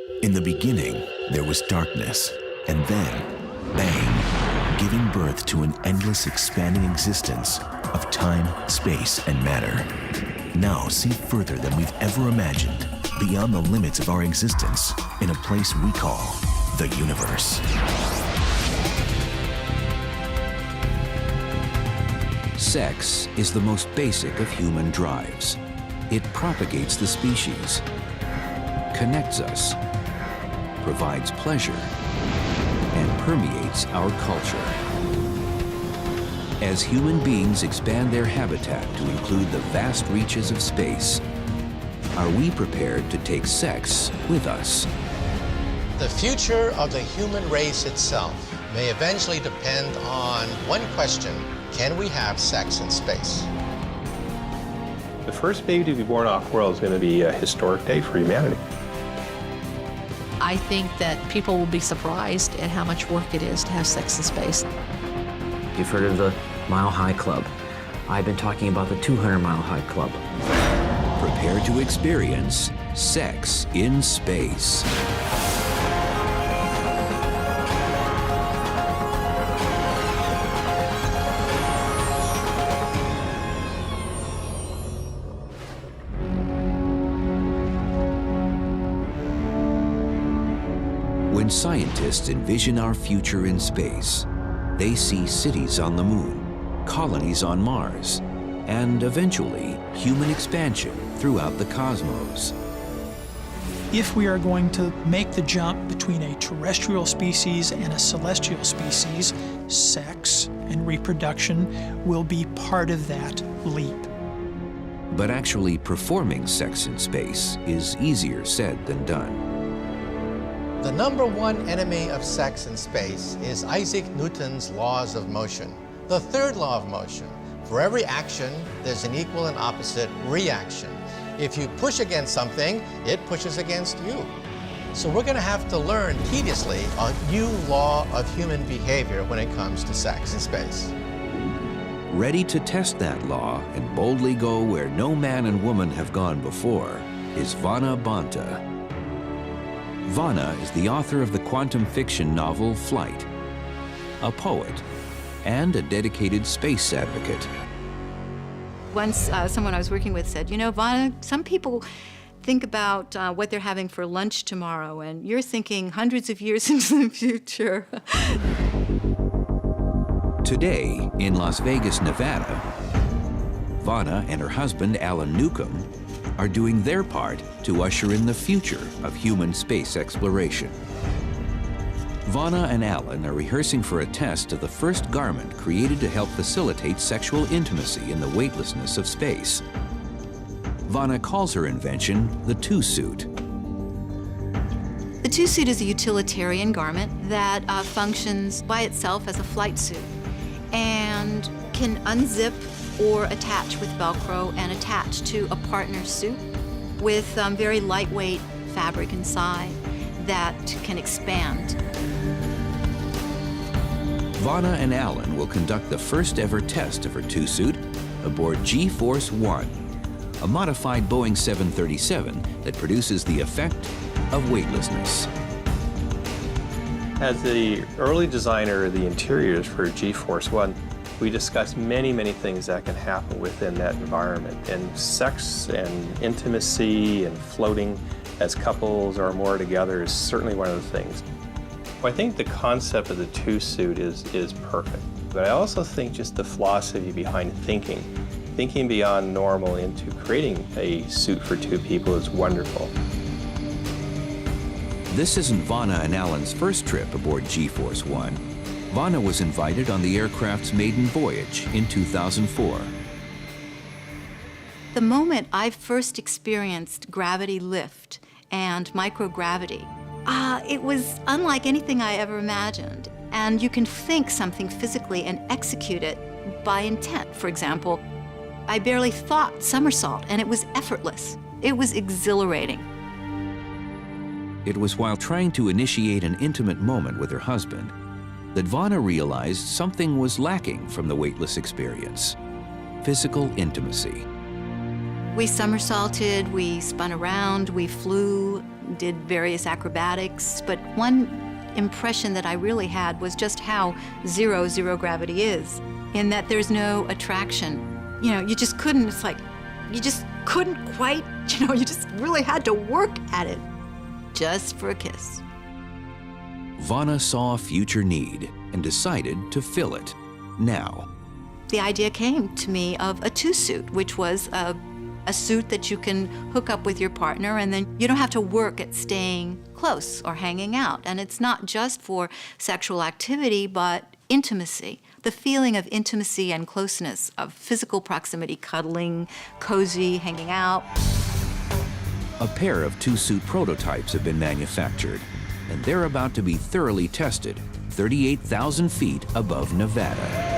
In the beginning, there was darkness, and then, bang, giving birth to an endless expanding existence of time, space, and matter. Now see further than we've ever imagined, beyond the limits of our existence, in a place we call the universe. Sex is the most basic of human drives. It propagates the species, connects us, provides pleasure, and permeates our culture. As human beings expand their habitat to include the vast reaches of space, are we prepared to take sex with us? The future of the human race itself may eventually depend on one question: can we have sex in space? The first baby to be born off world is going to be a historic day for humanity. I think that people will be surprised at how much work it is to have sex in space. You've heard of the Mile High Club. I've been talking about the 200 Mile High Club. Prepare to experience sex in space. When scientists envision our future in space, they see cities on the moon, colonies on Mars, and eventually human expansion throughout the cosmos. If we are going to make the jump between a terrestrial species and a celestial species, sex and reproduction will be part of that leap. But actually performing sex in space is easier said than done. The number one enemy of sex in space is Isaac Newton's laws of motion. The third law of motion: for every action, there's an equal and opposite reaction. If you push against something, it pushes against you. So we're going to have to learn tediously a new law of human behavior when it comes to sex in space. Ready to test that law and boldly go where no man and woman have gone before is Vana Banta. Vana is the author of the quantum fiction novel Flight, a poet, and a dedicated space advocate. Once someone I was working with said, you know, Vana, some people think about what they're having for lunch tomorrow, and you're thinking hundreds of years into the future. Today, in Las Vegas, Nevada, Vana and her husband, Alan Newcomb, are doing their part to usher in the future of human space exploration. Vana and Alan are rehearsing for a test of the first garment created to help facilitate sexual intimacy in the weightlessness of space. Vana calls her invention the two-suit. The two-suit is a utilitarian garment that functions by itself as a flight suit and can unzip or attach with Velcro and attach to a partner's suit with very lightweight fabric inside that can expand. Vana and Alan will conduct the first ever test of her two-suit aboard G-Force One, a modified Boeing 737 that produces the effect of weightlessness. As the early designer of the interiors for G-Force One, we discussed many, many things that can happen within that environment. And sex and intimacy and floating as couples or more together is certainly one of the things. I think the concept of the two-suit is perfect. But I also think just the philosophy behind thinking beyond normal into creating a suit for two people is wonderful. This isn't Vana and Alan's first trip aboard G-Force One. Vana was invited on the aircraft's maiden voyage in 2004. The moment I first experienced gravity lift and microgravity, it was unlike anything I ever imagined. And you can think something physically and execute it by intent. For example, I barely thought somersault, and it was effortless. It was exhilarating. It was while trying to initiate an intimate moment with her husband that Vana realized something was lacking from the weightless experience: physical intimacy. We somersaulted, we spun around, we flew, did various acrobatics, but one impression that I really had was just how zero gravity is, in that there's no attraction. You know, you just couldn't, it's like, you just couldn't quite, you know, you just really had to work at it, just for a kiss. Vana saw a future need and decided to fill it now. The idea came to me of a two-suit, which was a suit that you can hook up with your partner, and then you don't have to work at staying close or hanging out. And it's not just for sexual activity, but intimacy. The feeling of intimacy and closeness, of physical proximity, cuddling, cozy, hanging out. A pair of two-suit prototypes have been manufactured, and they're about to be thoroughly tested 38,000 feet above Nevada.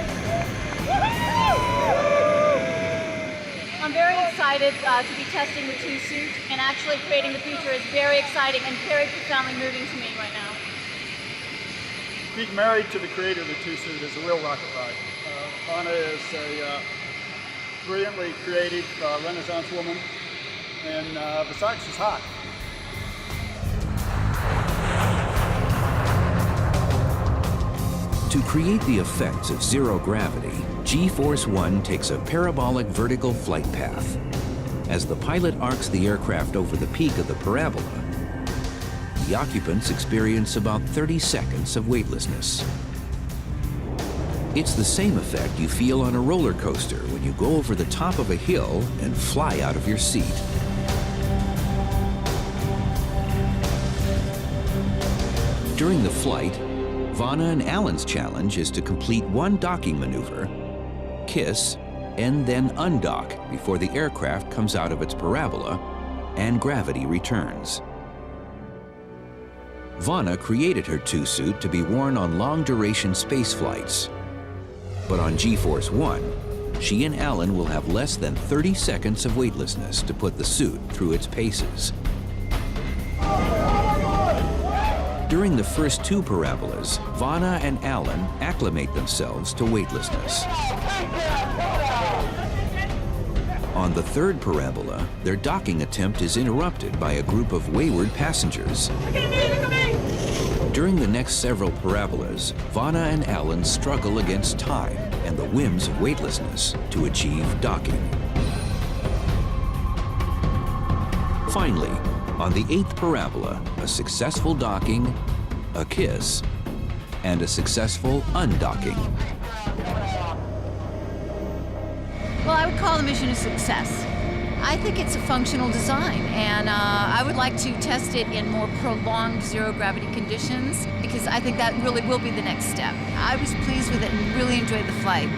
I'm very excited to be testing the two-suit, and actually creating the future is very exciting and very profoundly moving to me right now. Being married to the creator of the two-suit is a real rocket ride. Vana is a brilliantly creative Renaissance woman, and besides, she's hot. To create the effects of zero gravity, G-Force 1 takes a parabolic vertical flight path. As the pilot arcs the aircraft over the peak of the parabola, the occupants experience about 30 seconds of weightlessness. It's the same effect you feel on a roller coaster when you go over the top of a hill and fly out of your seat. During the flight, Vana and Alan's challenge is to complete one docking maneuver, kiss, and then undock before the aircraft comes out of its parabola and gravity returns. Vana created her two-suit to be worn on long-duration space flights. But on G-Force 1, she and Alan will have less than 30 seconds of weightlessness to put the suit through its paces. During the first two parabolas, Vana and Alan acclimate themselves to weightlessness. On the third parabola, their docking attempt is interrupted by a group of wayward passengers. During the next several parabolas, Vana and Alan struggle against time and the whims of weightlessness to achieve docking. Finally, on the eighth parabola, a successful docking, a kiss, and a successful undocking. Well, I would call the mission a success. I think it's a functional design, and I would like to test it in more prolonged zero-gravity conditions, because I think that really will be the next step. I was pleased with it and really enjoyed the flight.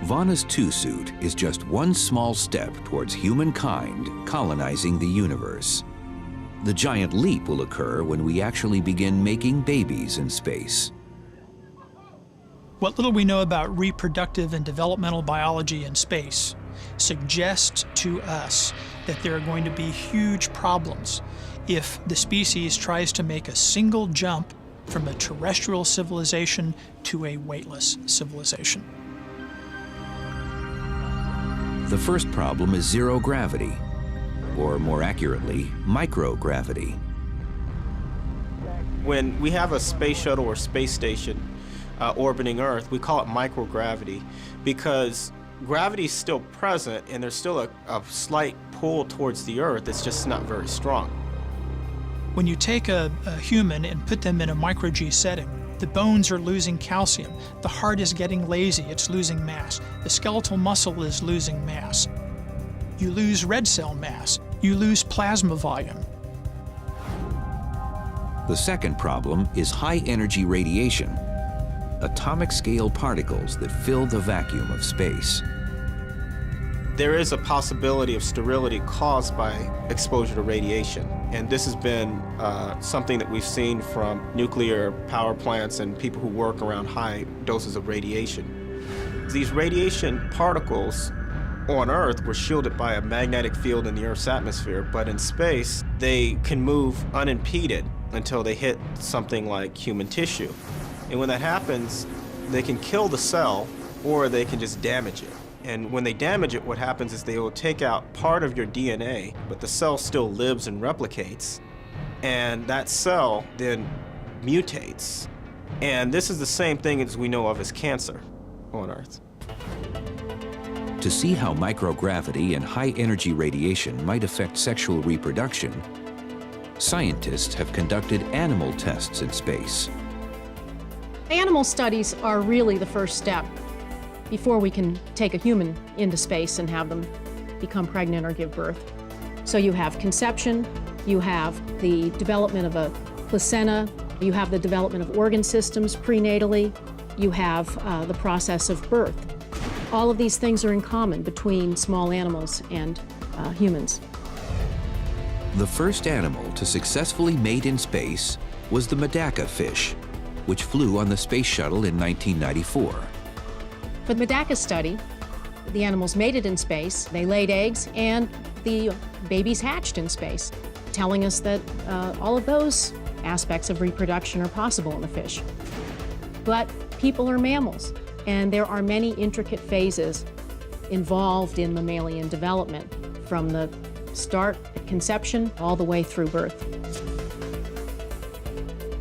Vana's two-suit is just one small step towards humankind colonizing the universe. The giant leap will occur when we actually begin making babies in space. What little we know about reproductive and developmental biology in space suggests to us that there are going to be huge problems if the species tries to make a single jump from a terrestrial civilization to a weightless civilization. The first problem is zero gravity, or more accurately, microgravity. When we have a space shuttle or space station orbiting Earth, we call it microgravity because gravity is still present and there's still a slight pull towards the Earth. It's just not very strong. When you take a human and put them in a micro-G setting, the bones are losing calcium, the heart is getting lazy, it's losing mass, the skeletal muscle is losing mass. You lose red cell mass, you lose plasma volume. The second problem is high-energy radiation, atomic-scale particles that fill the vacuum of space. There is a possibility of sterility caused by exposure to radiation. And this has been something that we've seen from nuclear power plants and people who work around high doses of radiation. These radiation particles on Earth were shielded by a magnetic field in the Earth's atmosphere, but in space, they can move unimpeded until they hit something like human tissue. And when that happens, they can kill the cell or they can just damage it. And when they damage it, what happens is they will take out part of your DNA, but the cell still lives and replicates. And that cell then mutates. And this is the same thing as we know of as cancer on Earth. To see how microgravity and high-energy radiation might affect sexual reproduction, scientists have conducted animal tests in space. Animal studies are really the first step before we can take a human into space and have them become pregnant or give birth. So you have conception, you have the development of a placenta, you have the development of organ systems prenatally, you have the process of birth. All of these things are in common between small animals and humans. The first animal to successfully mate in space was the Medaka fish, which flew on the space shuttle in 1994. For the Medaka study, the animals mated in space, they laid eggs, and the babies hatched in space, telling us that all of those aspects of reproduction are possible in the fish. But people are mammals, and there are many intricate phases involved in mammalian development, from the start at conception all the way through birth.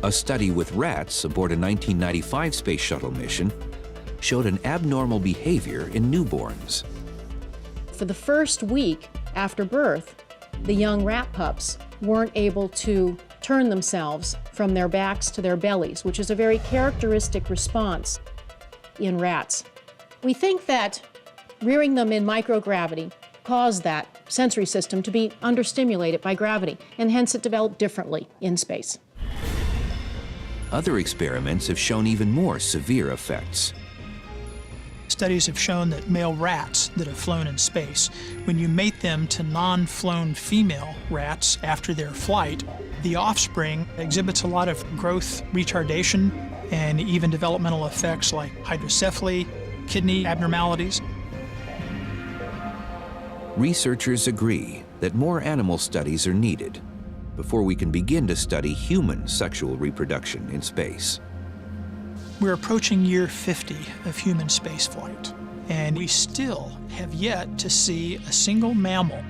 A study with rats aboard a 1995 space shuttle mission showed an abnormal behavior in newborns. For the first week after birth, the young rat pups weren't able to turn themselves from their backs to their bellies, which is a very characteristic response in rats. We think that rearing them in microgravity caused that sensory system to be understimulated by gravity, and hence it developed differently in space. Other experiments have shown even more severe effects. Studies have shown that male rats that have flown in space, when you mate them to non-flown female rats after their flight, the offspring exhibits a lot of growth retardation and even developmental effects like hydrocephaly, kidney abnormalities. Researchers agree that more animal studies are needed before we can begin to study human sexual reproduction in space. We're approaching year 50 of human spaceflight, and we still have yet to see a single mammal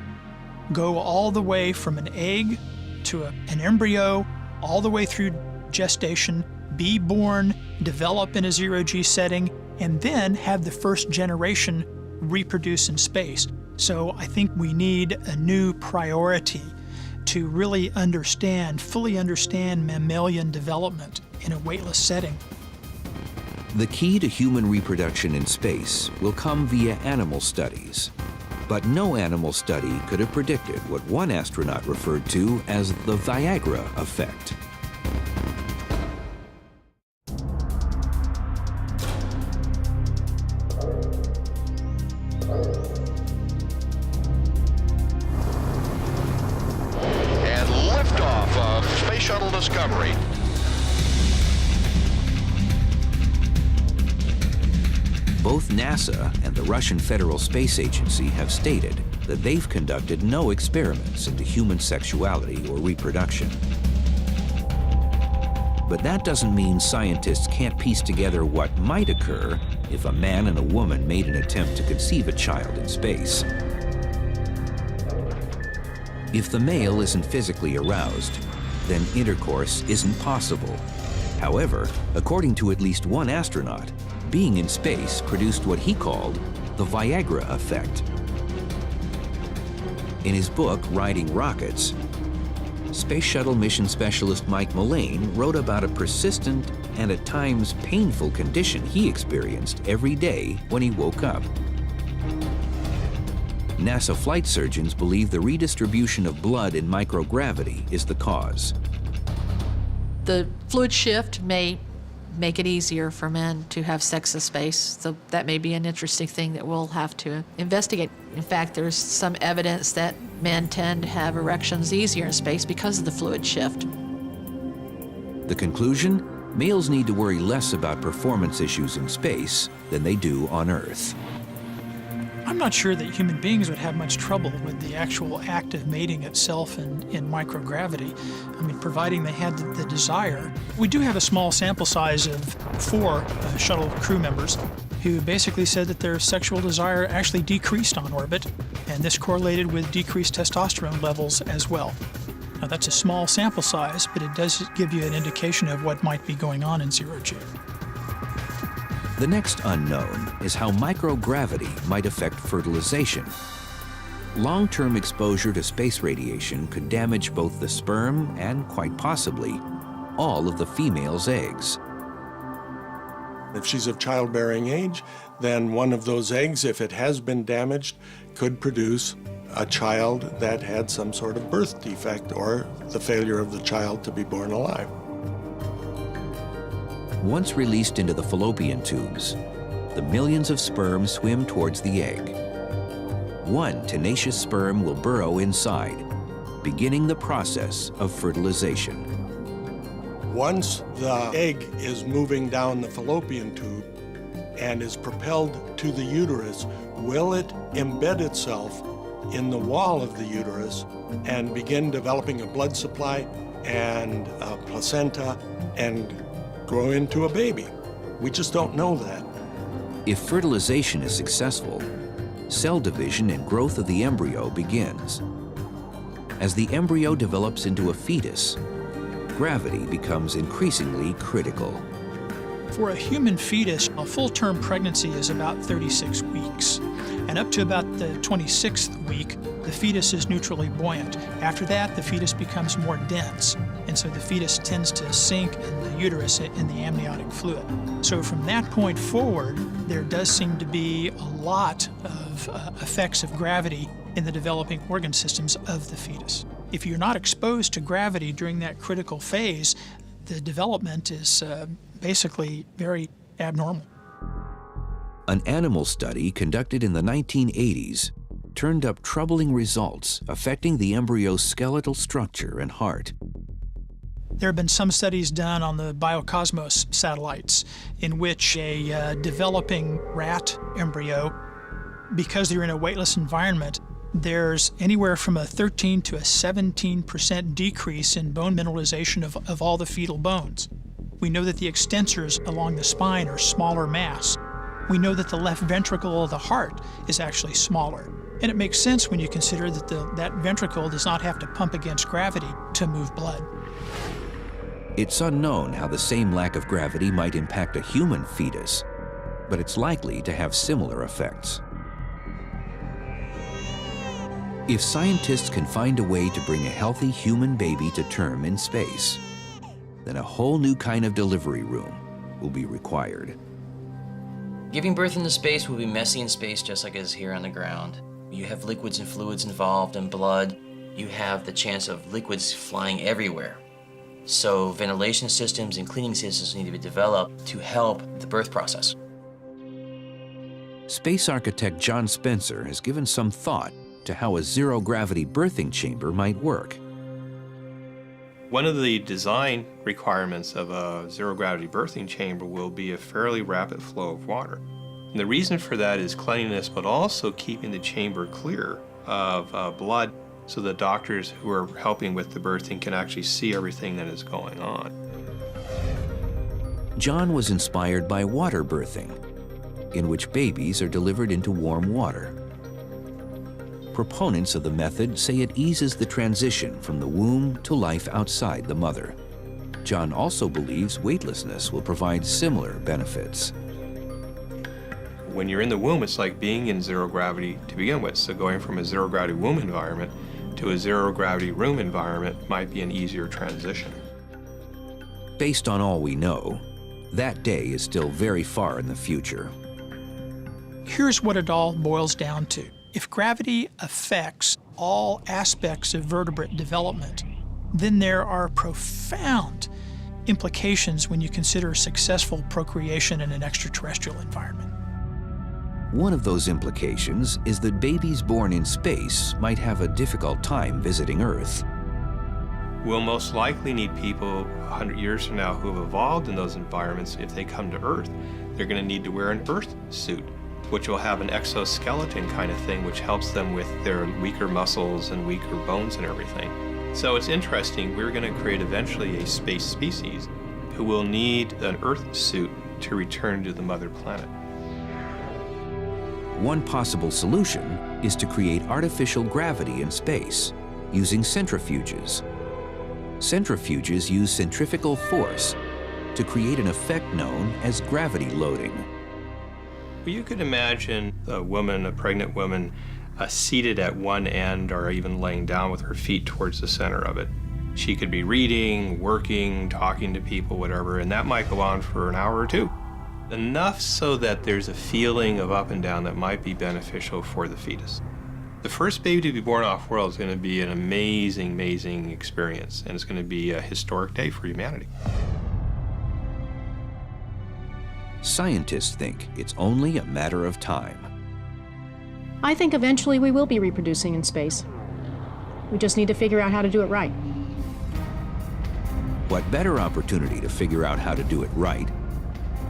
go all the way from an egg to an embryo, all the way through gestation, be born, develop in a zero-G setting, and then have the first generation reproduce in space. So I think we need a new priority to really fully understand mammalian development in a weightless setting. The key to human reproduction in space will come via animal studies. But no animal study could have predicted what one astronaut referred to as the Viagra effect. And liftoff of Space Shuttle Discovery. Both NASA and the Russian Federal Space Agency have stated that they've conducted no experiments into human sexuality or reproduction. But that doesn't mean scientists can't piece together what might occur if a man and a woman made an attempt to conceive a child in space. If the male isn't physically aroused, then intercourse isn't possible. However, according to at least one astronaut, being in space produced what he called the Viagra effect. In his book, Riding Rockets, Space Shuttle mission specialist Mike Mullane wrote about a persistent and at times painful condition he experienced every day when he woke up. NASA flight surgeons believe the redistribution of blood in microgravity is the cause. The fluid shift may make it easier for men to have sex in space, so that may be an interesting thing that we'll have to investigate. In fact, there's some evidence that men tend to have erections easier in space because of the fluid shift. The conclusion? Males need to worry less about performance issues in space than they do on Earth. I'm not sure that human beings would have much trouble with the actual act of mating itself in microgravity. I mean, providing they had the desire. We do have a small sample size of 4 shuttle crew members who basically said that their sexual desire actually decreased on orbit, and this correlated with decreased testosterone levels as well. Now, that's a small sample size, but it does give you an indication of what might be going on in zero-G. The next unknown is how microgravity might affect fertilization. Long-term exposure to space radiation could damage both the sperm and, quite possibly, all of the female's eggs. If she's of childbearing age, then one of those eggs, if it has been damaged, could produce a child that had some sort of birth defect or the failure of the child to be born alive. Once released into the fallopian tubes, the millions of sperm swim towards the egg. One tenacious sperm will burrow inside, beginning the process of fertilization. Once the egg is moving down the fallopian tube and is propelled to the uterus, will it embed itself in the wall of the uterus and begin developing a blood supply and a placenta and grow into a baby? We just don't know that. If fertilization is successful, cell division and growth of the embryo begins. As the embryo develops into a fetus, gravity becomes increasingly critical. For a human fetus, a full-term pregnancy is about 36 weeks. And up to about the 26th week, the fetus is neutrally buoyant. After that, the fetus becomes more dense, and so the fetus tends to sink in the uterus in the amniotic fluid. So from that point forward, there does seem to be a lot of effects of gravity in the developing organ systems of the fetus. If you're not exposed to gravity during that critical phase, the development is basically very abnormal. An animal study conducted in the 1980s turned up troubling results affecting the embryo's skeletal structure and heart. There have been some studies done on the Biocosmos satellites in which a developing rat embryo, because they're in a weightless environment, there's anywhere from a 13 to a 17% decrease in bone mineralization of all the fetal bones. We know that the extensors along the spine are smaller mass. We know that the left ventricle of the heart is actually smaller. And it makes sense when you consider that that ventricle does not have to pump against gravity to move blood. It's unknown how the same lack of gravity might impact a human fetus, but it's likely to have similar effects. If scientists can find a way to bring a healthy human baby to term in space, then a whole new kind of delivery room will be required. Giving birth into space will be messy in space just like it is here on the ground. You have liquids and fluids involved and blood. You have the chance of liquids flying everywhere. So ventilation systems and cleaning systems need to be developed to help the birth process. Space architect John Spencer has given some thought to how a zero-gravity birthing chamber might work. One of the design requirements of a zero-gravity birthing chamber will be a fairly rapid flow of water. And the reason for that is cleanliness, but also keeping the chamber clear of blood so the doctors who are helping with the birthing can actually see everything that is going on. John was inspired by water birthing, in which babies are delivered into warm water. Proponents of the method say it eases the transition from the womb to life outside the mother. John also believes weightlessness will provide similar benefits. When you're in the womb, it's like being in zero gravity to begin with. So going from a zero gravity womb environment to a zero gravity room environment might be an easier transition. Based on all we know, that day is still very far in the future. Here's what it all boils down to. If gravity affects all aspects of vertebrate development, then there are profound implications when you consider successful procreation in an extraterrestrial environment. One of those implications is that babies born in space might have a difficult time visiting Earth. We'll most likely need people 100 years from now who have evolved in those environments. If they come to Earth, they're going to need to wear an Earth suit. which will have an exoskeleton kind of thing, which helps them with their weaker muscles and weaker bones and everything. So it's interesting, we're going to create eventually a space species who will need an Earth suit to return to the mother planet. One possible solution is to create artificial gravity in space using centrifuges. Centrifuges use centrifugal force to create an effect known as gravity loading. Well, you could imagine a woman, a pregnant woman, seated at one end or even laying down with her feet towards the center of it. She could be reading, working, talking to people, whatever, and that might go on for an hour or two. Enough so that there's a feeling of up and down that might be beneficial for the fetus. The first baby to be born off world is going to be an amazing, amazing experience, and it's going to be a historic day for humanity. Scientists think it's only a matter of time. I think eventually we will be reproducing in space. We just need to figure out how to do it right. What better opportunity to figure out how to do it right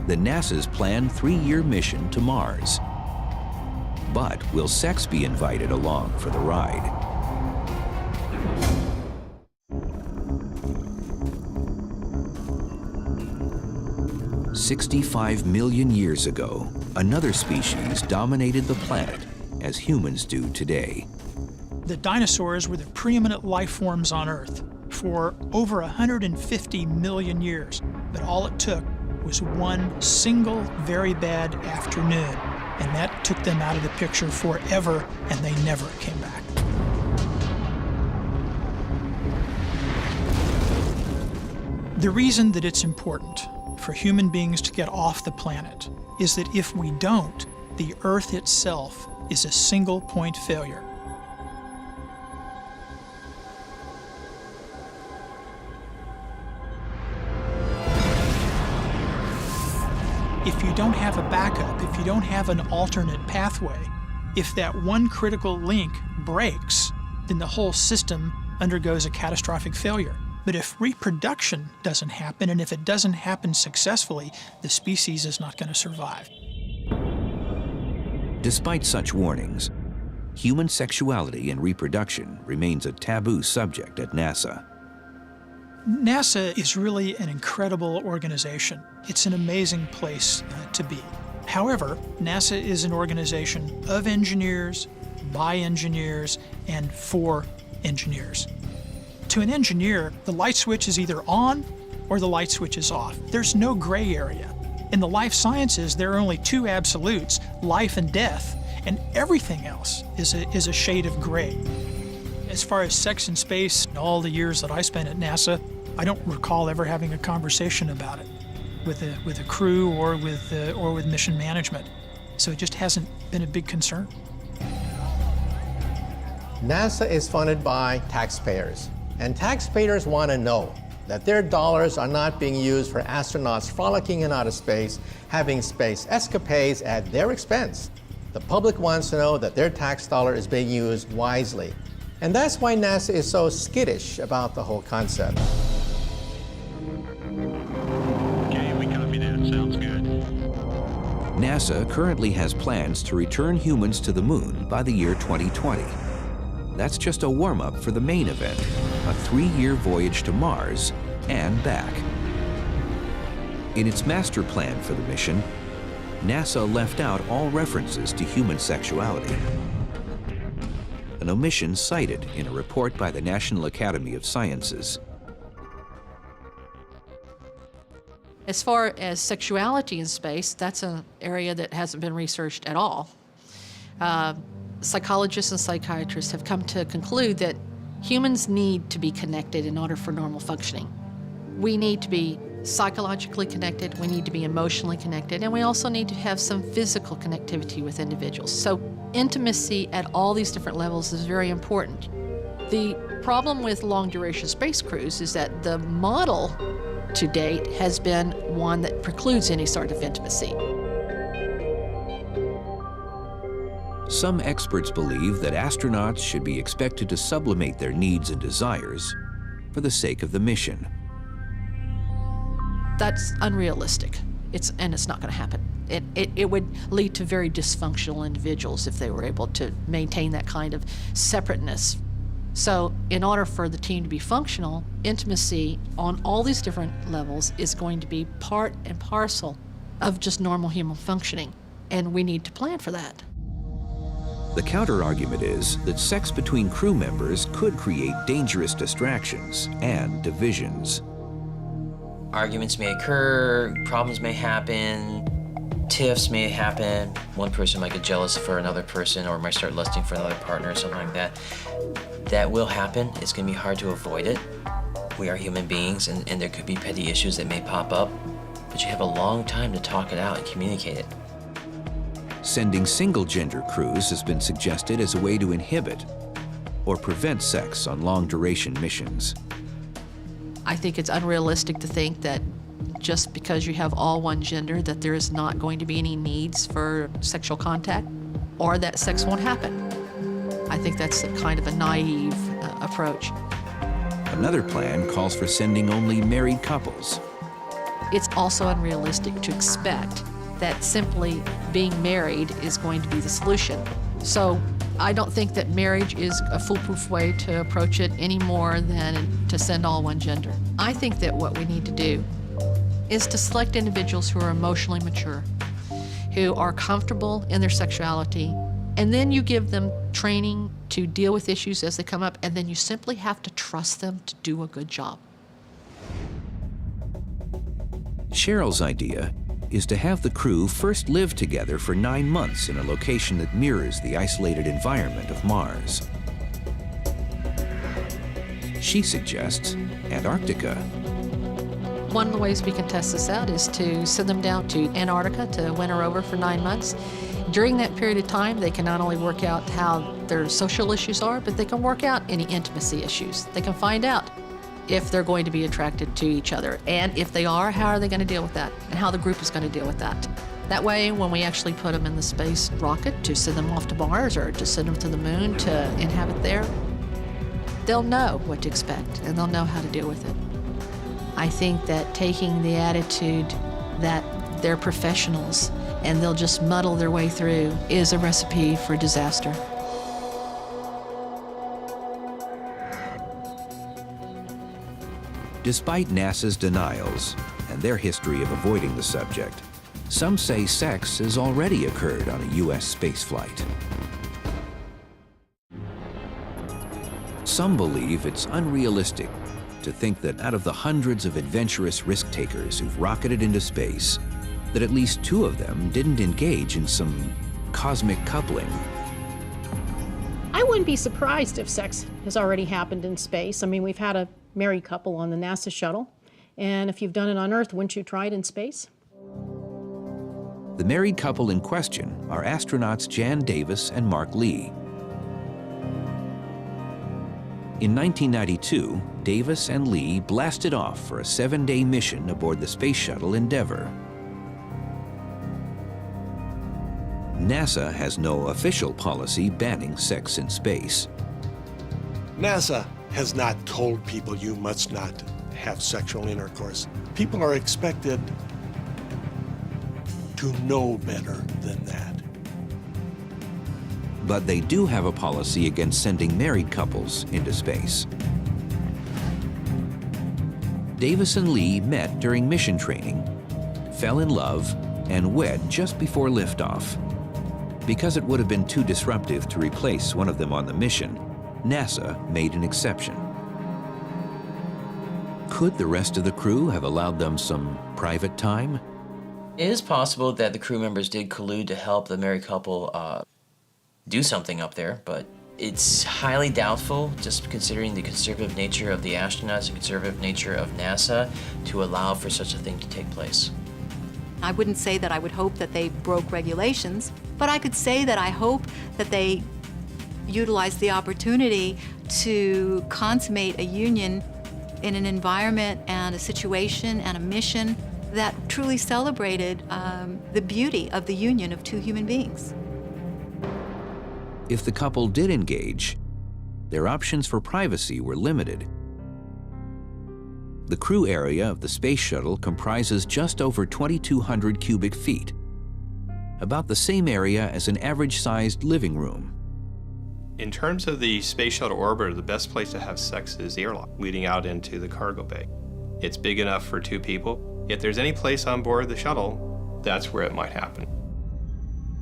than NASA's planned 3-year mission to Mars? But will sex be invited along for the ride? "65 million years ago, another species dominated the planet as humans do today. The dinosaurs were the preeminent life forms on Earth for over 150 million years, but all it took was one single very bad afternoon, and that took them out of the picture forever, and they never came back. The reason that it's important for human beings to get off the planet is that if we don't, the Earth itself is a single-point failure. If you don't have a backup, if you don't have an alternate pathway, if that one critical link breaks, then the whole system undergoes a catastrophic failure. But if reproduction doesn't happen, and if it doesn't happen successfully, the species is not going to survive. Despite such warnings, human sexuality and reproduction remains a taboo subject at NASA. NASA is really an incredible organization. It's an amazing place to be. However, NASA is an organization of engineers, by engineers, and for engineers. To an engineer, the light switch is either on or the light switch is off. There's no gray area. In the life sciences, there are only two absolutes, life and death, and everything else is a shade of gray. As far as sex in space, all the years that I spent at NASA, I don't recall ever having a conversation about it with a crew or with mission management. So it just hasn't been a big concern. NASA is funded by taxpayers, and taxpayers want to know that their dollars are not being used for astronauts frolicking in outer space, having space escapades at their expense. The public wants to know that their tax dollar is being used wisely. And that's why NASA is so skittish about the whole concept. Okay, we copy that. Sounds good. NASA currently has plans to return humans to the moon by the year 2020. That's just a warm-up for the main event, a 3-year voyage to Mars and back. In its master plan for the mission, NASA left out all references to human sexuality, an omission cited in a report by the National Academy of Sciences. As far as sexuality in space, that's an area that hasn't been researched at all. Psychologists and psychiatrists have come to conclude that humans need to be connected in order for normal functioning. We need to be psychologically connected, we need to be emotionally connected, and we also need to have some physical connectivity with individuals. So intimacy at all these different levels is very important. The problem with long-duration space cruise is that the model to date has been one that precludes any sort of intimacy. Some experts believe that astronauts should be expected to sublimate their needs and desires for the sake of the mission. That's unrealistic. It's not going to happen. It would lead to very dysfunctional individuals if they were able to maintain that kind of separateness. So in order for the team to be functional, intimacy on all these different levels is going to be part and parcel of just normal human functioning, and we need to plan for that. The counter-argument is that sex between crew members could create dangerous distractions and divisions. Arguments may occur, problems may happen, tiffs may happen. One person might get jealous for another person or might start lusting for another partner or something like that. That will happen. It's going to be hard to avoid it. We are human beings, and there could be petty issues that may pop up, but you have a long time to talk it out and communicate it. Sending single-gender crews has been suggested as a way to inhibit or prevent sex on long-duration missions. I think it's unrealistic to think that just because you have all one gender that there is not going to be any needs for sexual contact or that sex won't happen. I think that's a kind of a naive approach. Another plan calls for sending only married couples. It's also unrealistic to expect that simply being married is going to be the solution. So I don't think that marriage is a foolproof way to approach it any more than to send all one gender. I think that what we need to do is to select individuals who are emotionally mature, who are comfortable in their sexuality, and then you give them training to deal with issues as they come up, and then you simply have to trust them to do a good job. Cheryl's idea is to have the crew first live together for 9 months in a location that mirrors the isolated environment of Mars. She suggests Antarctica. One of the ways we can test this out is to send them down to Antarctica to winter over for 9 months. During that period of time, they can not only work out how their social issues are, but they can work out any intimacy issues. They can find out if they're going to be attracted to each other. And if they are, how are they going to deal with that? And how the group is going to deal with that. That way, when we actually put them in the space rocket to send them off to Mars or to send them to the moon to inhabit there, they'll know what to expect and they'll know how to deal with it. I think that taking the attitude that they're professionals and they'll just muddle their way through is a recipe for disaster. Despite NASA's denials and their history of avoiding the subject, some say sex has already occurred on a U.S. spaceflight. Some believe it's unrealistic to think that out of the hundreds of adventurous risk-takers who've rocketed into space, that at least 2 of them didn't engage in some cosmic coupling. I wouldn't be surprised if sex has already happened in space. I mean, we've had a married couple on the NASA shuttle, and if you've done it on Earth, wouldn't you try it in space? The married couple in question are astronauts Jan Davis and Mark Lee. In 1992, Davis and Lee blasted off for a 7-day mission aboard the Space Shuttle Endeavour. NASA has no official policy banning sex in space. NASA has not told people you must not have sexual intercourse. People are expected to know better than that. But they do have a policy against sending married couples into space. Davis and Lee met during mission training, fell in love, and wed just before liftoff. Because it would have been too disruptive to replace one of them on the mission, NASA made an exception. Could the rest of the crew have allowed them some private time? It is possible that the crew members did collude to help the married couple do something up there, but it's highly doubtful, just considering the conservative nature of the astronauts and conservative nature of NASA, to allow for such a thing to take place. I wouldn't say that I would hope that they broke regulations, but I could say that I hope that they utilized the opportunity to consummate a union in an environment and a situation and a mission that truly celebrated the beauty of the union of 2 human beings. If the couple did engage, their options for privacy were limited. The crew area of the space shuttle comprises just over 2,200 cubic feet, about the same area as an average-sized living room. In terms of the space shuttle orbiter, the best place to have sex is the airlock leading out into the cargo bay. It's big enough for 2 people. If there's any place on board the shuttle, that's where it might happen.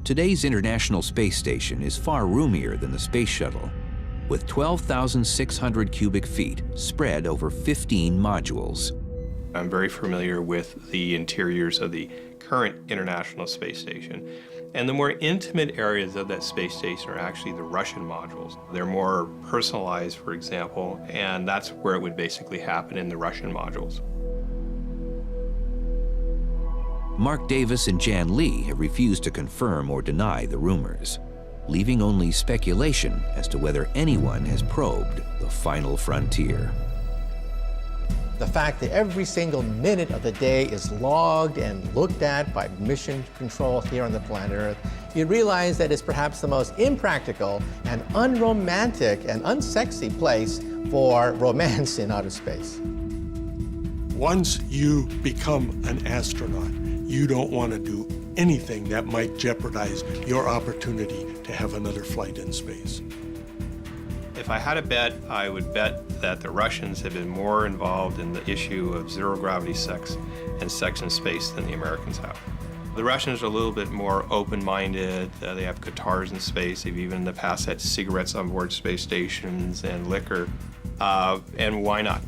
Today's International Space Station is far roomier than the Space Shuttle, with 12,600 cubic feet spread over 15 modules. I'm very familiar with the interiors of the current International Space Station. And the more intimate areas of that space station are actually the Russian modules. They're more personalized, for example, and that's where it would basically happen in the Russian modules. Mark Davis and Jan Lee have refused to confirm or deny the rumors, leaving only speculation as to whether anyone has probed the final frontier. The fact that every single minute of the day is logged and looked at by mission control here on the planet Earth, you realize that it's perhaps the most impractical and unromantic and unsexy place for romance in outer space. Once you become an astronaut, you don't want to do anything that might jeopardize your opportunity to have another flight in space. If I had a bet, I would bet that the Russians have been more involved in the issue of zero-gravity sex and sex in space than the Americans have. The Russians are a little bit more open-minded. They have guitars in space. They've even in the past had cigarettes on board space stations and liquor. And why not?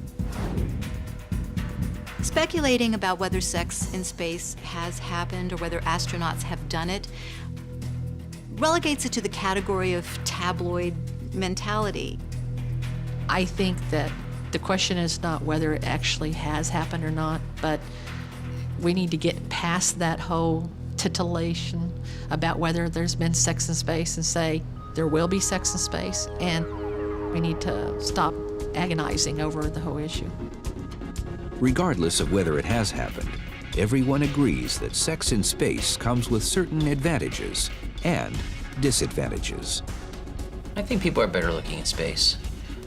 Speculating about whether sex in space has happened or whether astronauts have done it relegates it to the category of tabloid mentality. I think that the question is not whether it actually has happened or not, but we need to get past that whole titillation about whether there's been sex in space and say there will be sex in space, and we need to stop agonizing over the whole issue. Regardless of whether it has happened, everyone agrees that sex in space comes with certain advantages and disadvantages. I think people are better looking in space.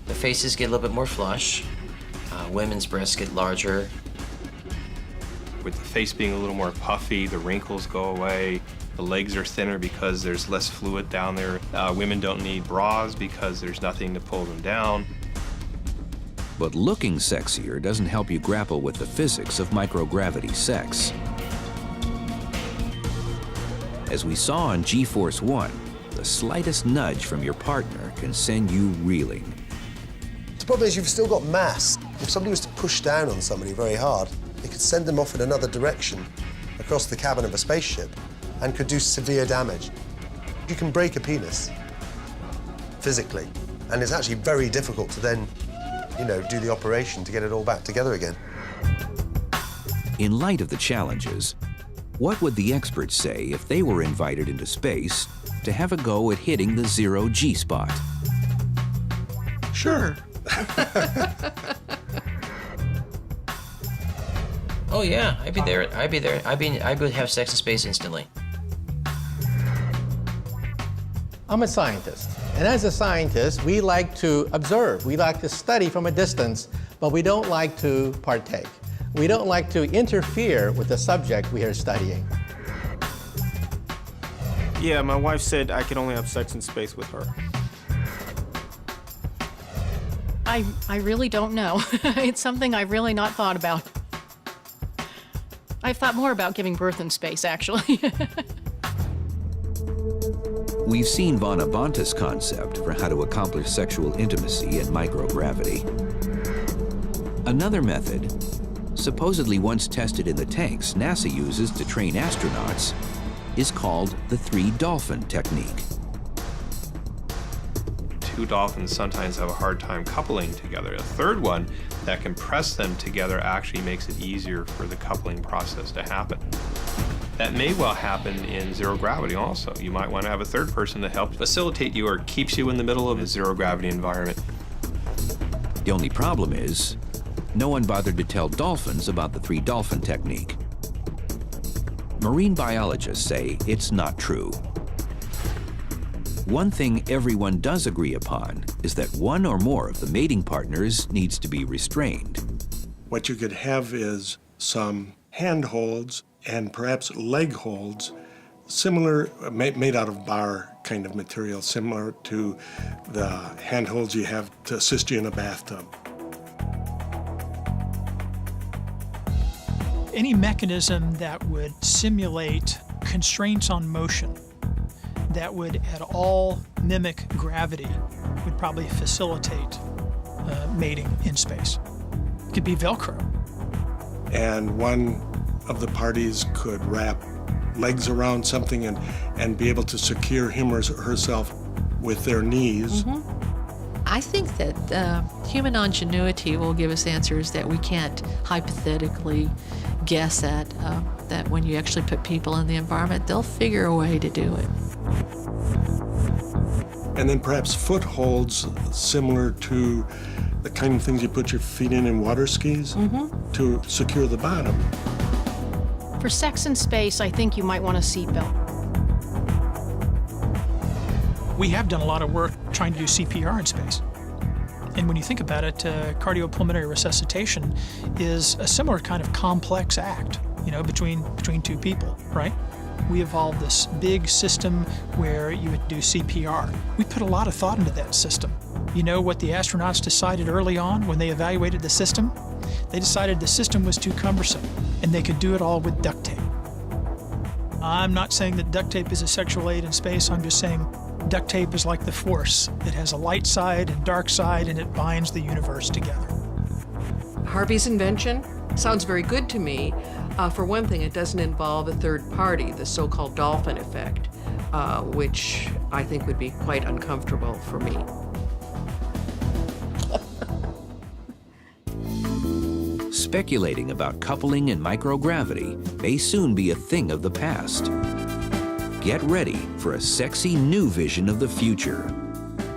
The faces get a little bit more flush. Women's breasts get larger. With the face being a little more puffy, the wrinkles go away. The legs are thinner because there's less fluid down there. Women don't need bras because there's nothing to pull them down. But looking sexier doesn't help you grapple with the physics of microgravity sex. As we saw on G-Force 1, the slightest nudge from your partner can send you reeling. The problem is you've still got mass. If somebody was to push down on somebody very hard, it could send them off in another direction across the cabin of a spaceship and could do severe damage. You can break a penis physically, and it's actually very difficult to then, do the operation to get it all back together again. In light of the challenges, what would the experts say if they were invited into space to have a go at hitting the zero G spot? Sure. Oh yeah, I'd be there. I would have sex in space instantly. I'm a scientist, and as a scientist, we like to observe. We like to study from a distance, but we don't like to partake. We don't like to interfere with the subject we are studying. Yeah, my wife said I could only have sex in space with her. I really don't know. It's something I've really not thought about. I've thought more about giving birth in space, actually. We've seen Vana Banta's concept for how to accomplish sexual intimacy in microgravity. Another method, supposedly once tested in the tanks NASA uses to train astronauts, is called the 3-dolphin technique. 2 dolphins sometimes have a hard time coupling together. A third one that can press them together actually makes it easier for the coupling process to happen. That may well happen in zero gravity also. You might want to have a third person to help facilitate you or keeps you in the middle of a zero gravity environment. The only problem is, no one bothered to tell dolphins about the 3-dolphin technique. Marine biologists say it's not true. One thing everyone does agree upon is that one or more of the mating partners needs to be restrained. What you could have is some hand holds and perhaps leg holds similar, made out of bar kind of material, similar to the handholds you have to assist you in a bathtub. Any mechanism that would simulate constraints on motion that would at all mimic gravity would probably facilitate mating in space. It could be Velcro. And one of the parties could wrap legs around something and be able to secure him or herself with their knees. I think that human ingenuity will give us answers that we can't hypothetically guess at, that when you actually put people in the environment, they'll figure a way to do it. And then perhaps footholds similar to the kind of things you put your feet in water skis to secure the bottom. For sex in space, I think you might want a seatbelt. We have done a lot of work trying to do CPR in space. And when you think about it, cardiopulmonary resuscitation is a similar kind of complex act, you know, between two people, right? We evolved this big system where you would do CPR. We put a lot of thought into that system. You know what the astronauts decided early on when they evaluated the system? They decided the system was too cumbersome and they could do it all with duct tape. I'm not saying that duct tape is a sexual aid in space. I'm just saying duct tape is like the Force. It has a light side and dark side, and it binds the universe together. Harvey's invention sounds very good to me. For one thing, it doesn't involve a third party, the so-called dolphin effect, which I think would be quite uncomfortable for me. Speculating about coupling and microgravity may soon be a thing of the past. Get ready for a sexy new vision of the future,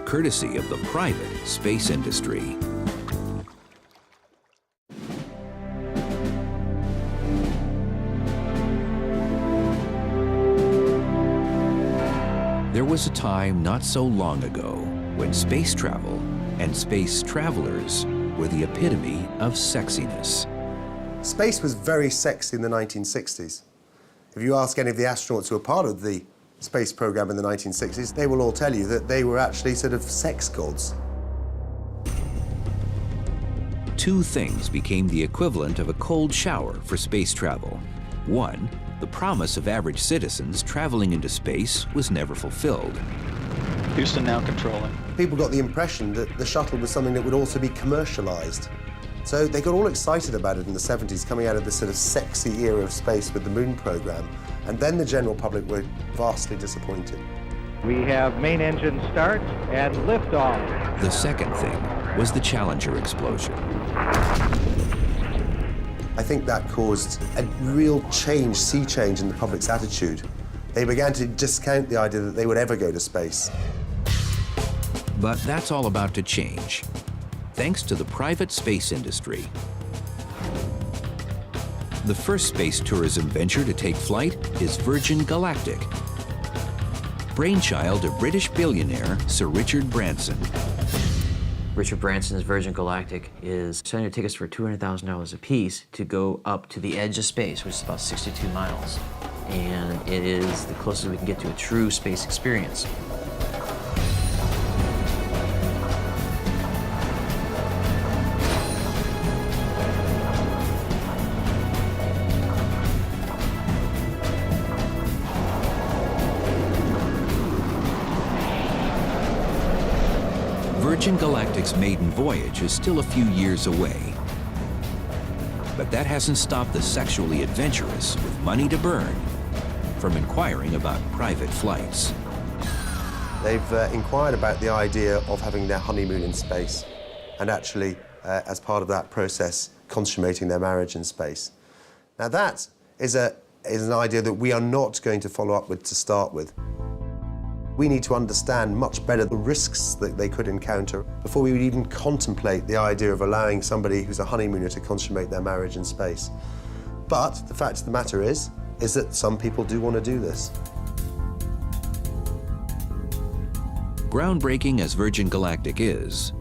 courtesy of the private space industry. There was a time not so long ago when space travel and space travelers were the epitome of sexiness. Space was very sexy in the 1960s. If you ask any of the astronauts who were part of the space program in the 1960s, they will all tell you that they were actually sort of sex gods. Two things became the equivalent of a cold shower for space travel. One, the promise of average citizens traveling into space was never fulfilled. Houston now controlling. People got the impression that the shuttle was something that would also be commercialized. So they got all excited about it in the 70s, coming out of this sort of sexy era of space with the moon program. And then the general public were vastly disappointed. We have main engine start and liftoff. The second thing was the Challenger explosion. I think that caused a real change, sea change in the public's attitude. They began to discount the idea that they would ever go to space. But that's all about to change, thanks to the private space industry. The first space tourism venture to take flight is Virgin Galactic, brainchild of British billionaire Sir Richard Branson. Richard Branson's Virgin Galactic is selling your tickets for $200,000 a piece to go up to the edge of space, which is about 62 miles. And it is the closest we can get to a true space experience. Virgin Galactic's maiden voyage is still a few years away. But that hasn't stopped the sexually adventurous with money to burn from inquiring about private flights. They've inquired about the idea of having their honeymoon in space and actually, as part of that process, consummating their marriage in space. Now that is an idea that we are not going to follow up with to start with. We need to understand much better the risks that they could encounter before we would even contemplate the idea of allowing somebody who's a honeymooner to consummate their marriage in space. But the fact of the matter is that some people do want to do this. Groundbreaking as Virgin Galactic is,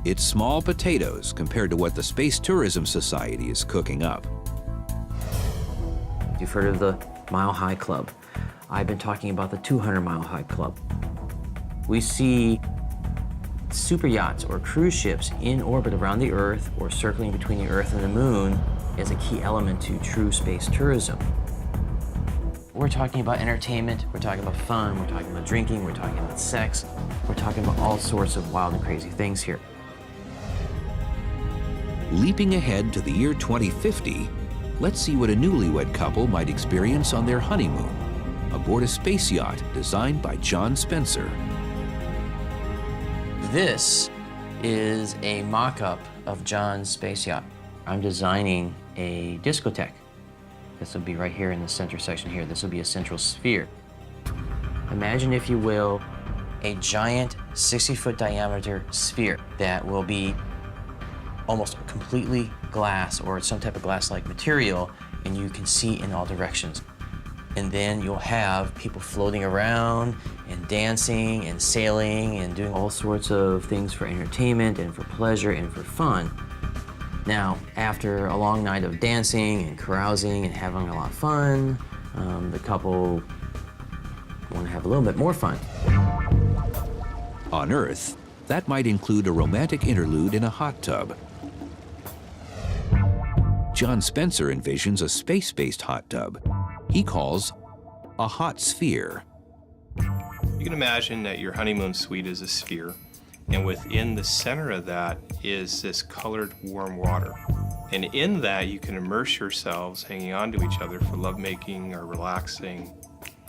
it's small potatoes compared to what the Space Tourism Society is cooking up. You've heard of the Mile High Club. I've been talking about the 200-mile high club. We see super yachts or cruise ships in orbit around the Earth or circling between the Earth and the Moon as a key element to true space tourism. We're talking about entertainment, we're talking about fun, we're talking about drinking, we're talking about sex, we're talking about all sorts of wild and crazy things here. Leaping ahead to the year 2050, let's see what a newlywed couple might experience on their honeymoon aboard a space yacht designed by John Spencer. This is a mock-up of John's space yacht. I'm designing a discotheque. This will be right here in the center section here. This will be a central sphere. Imagine, if you will, a giant 60-foot diameter sphere that will be almost completely glass or some type of glass-like material, and you can see in all directions. And then you'll have people floating around and dancing and sailing and doing all sorts of things for entertainment and for pleasure and for fun. Now, after a long night of dancing and carousing and having a lot of fun, the couple want to have a little bit more fun. On Earth, that might include a romantic interlude in a hot tub. John Spencer envisions a space-based hot tub he calls a hot sphere. You can imagine that your honeymoon suite is a sphere, and within the center of that is this colored warm water. And in that, you can immerse yourselves hanging on to each other for lovemaking or relaxing.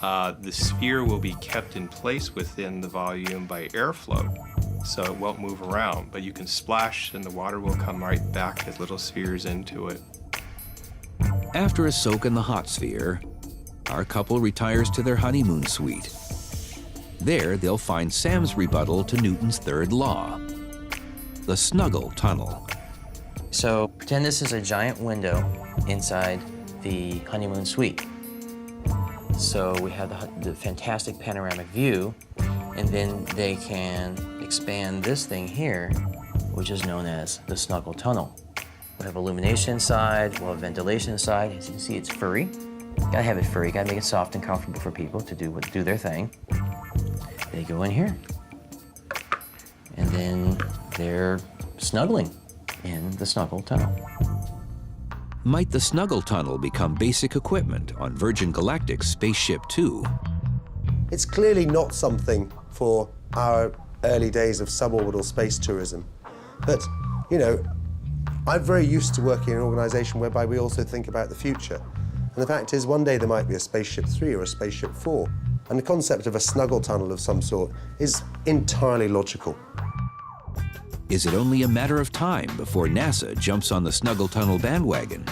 The sphere will be kept in place within the volume by airflow, so it won't move around, but you can splash and the water will come right back as little spheres into it. After a soak in the hot sphere, our couple retires to their honeymoon suite. There, they'll find Sam's rebuttal to Newton's third law, the Snuggle Tunnel. So pretend this is a giant window inside the honeymoon suite. So we have the fantastic panoramic view, and then they can expand this thing here, which is known as the Snuggle Tunnel. We'll have illumination inside, we'll have ventilation inside. As you can see, it's furry. Gotta have it furry, gotta make it soft and comfortable for people to do their thing. They go in here, and then they're snuggling in the Snuggle Tunnel. Might the Snuggle Tunnel become basic equipment on Virgin Galactic's Spaceship Two? It's clearly not something for our early days of suborbital space tourism. But, you know, I'm very used to working in an organization whereby we also think about the future. And the fact is, one day there might be a Spaceship 3 or a Spaceship 4. And the concept of a snuggle tunnel of some sort is entirely logical. Is it only a matter of time before NASA jumps on the Snuggle Tunnel bandwagon?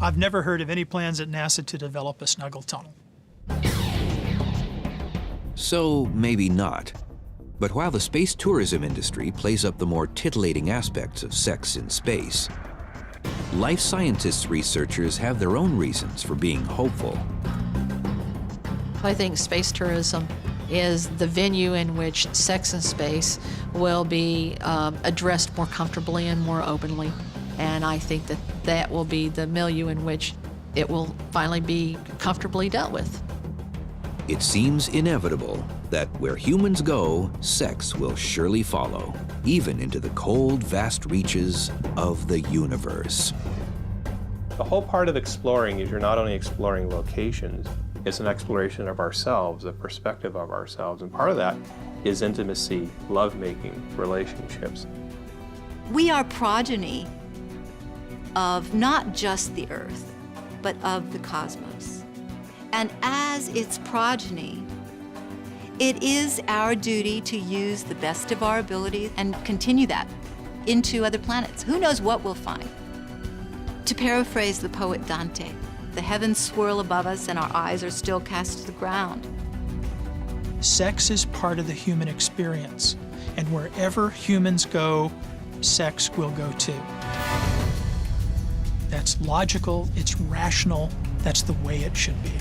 I've never heard of any plans at NASA to develop a snuggle tunnel. So maybe not. But while the space tourism industry plays up the more titillating aspects of sex in space, life scientists researchers have their own reasons for being hopeful. I think space tourism is the venue in which sex in space will be addressed more comfortably and more openly. And I think that that will be the milieu in which it will finally be comfortably dealt with. It seems inevitable that where humans go, sex will surely follow, even into the cold, vast reaches of the universe. The whole part of exploring is you're not only exploring locations, it's an exploration of ourselves, a perspective of ourselves, and part of that is intimacy, lovemaking, relationships. We are progeny of not just the Earth, but of the cosmos. And as its progeny, it is our duty to use the best of our abilities and continue that into other planets. Who knows what we'll find? To paraphrase the poet Dante, the heavens swirl above us and our eyes are still cast to the ground. Sex is part of the human experience, and wherever humans go, sex will go too. That's logical, it's rational, that's the way it should be.